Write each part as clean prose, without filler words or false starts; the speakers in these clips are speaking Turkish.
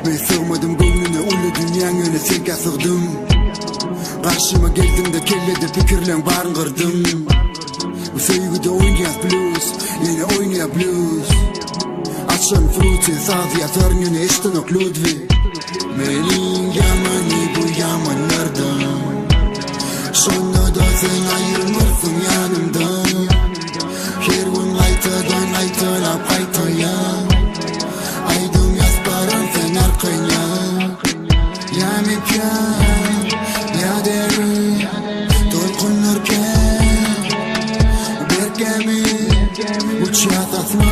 Ben sığmadım gönlüne, ulu dünyanın öne senka sığdım. Karşıma geldim de kellede fikirlen barın kırdım. Bu sevgide oynayat blues, yine oynayat blues. Açan fruit sen saz yatarın yine eşten ok Ludwig. Menin yamanı bu yamanlardan. Şunda da sen ayrılmazsın yanımdan. Her gün aytadan aytalap aytaya. Aydım yasparan sen arkaya. Ya mekan, ya deri, dolkunurken berkemi, uçat atma.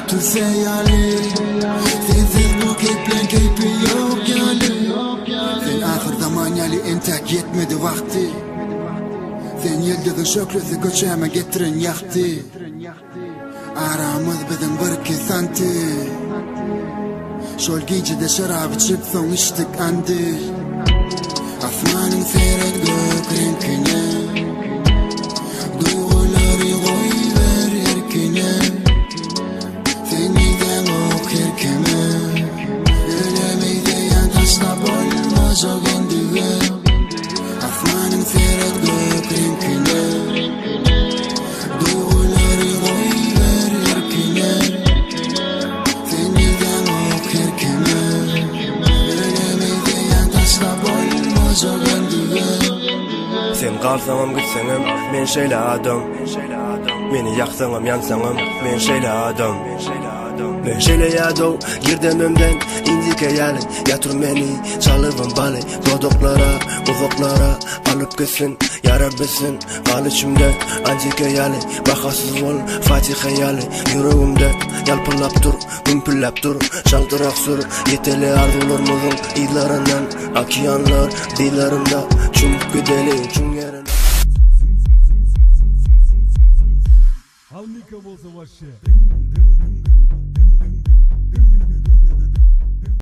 Tüse yali, sensiz bu keyplen keyfi yok yali. Sen ahir zaman yali entek yetmedi vakti. Sen yıldızın şöklüsü köçeme getirin yaktı. Aramız bizim bir iki santi. Şol gecede şarap içip son içtik andı. Asmanın seyret gök renkine. Duyguları koyver erkine. Seniden ok erkeme. Ölemeyde yan taşlap olmaz o kendine. Asmanın seyret gök renkine. Duyguları koyver erkine. Seniden ok erkeme. Ölemeyde yan taşlap olmaz o kendine. Sen kalsanım gitsenim, men şeyle adam. Beni yaksanım yansanım, men şeyle adam. Ben şeyle yadov, girdemimden indike yali. Yatır beni, çalıvın bali. Dodoklara, uzaklara alıp gitsin, yarar bilsin. Kal içimde, ancike yali. Bakasız ol, Fatiha yali. Yüreğimde, yalpırlap dur, gümpüllap dur. Çaldırak sür, yeteli arzularımızın iyilarından. Akiyanlar, dilerimde, çumuk güdeli, çungerin. Halmika bolsa başı.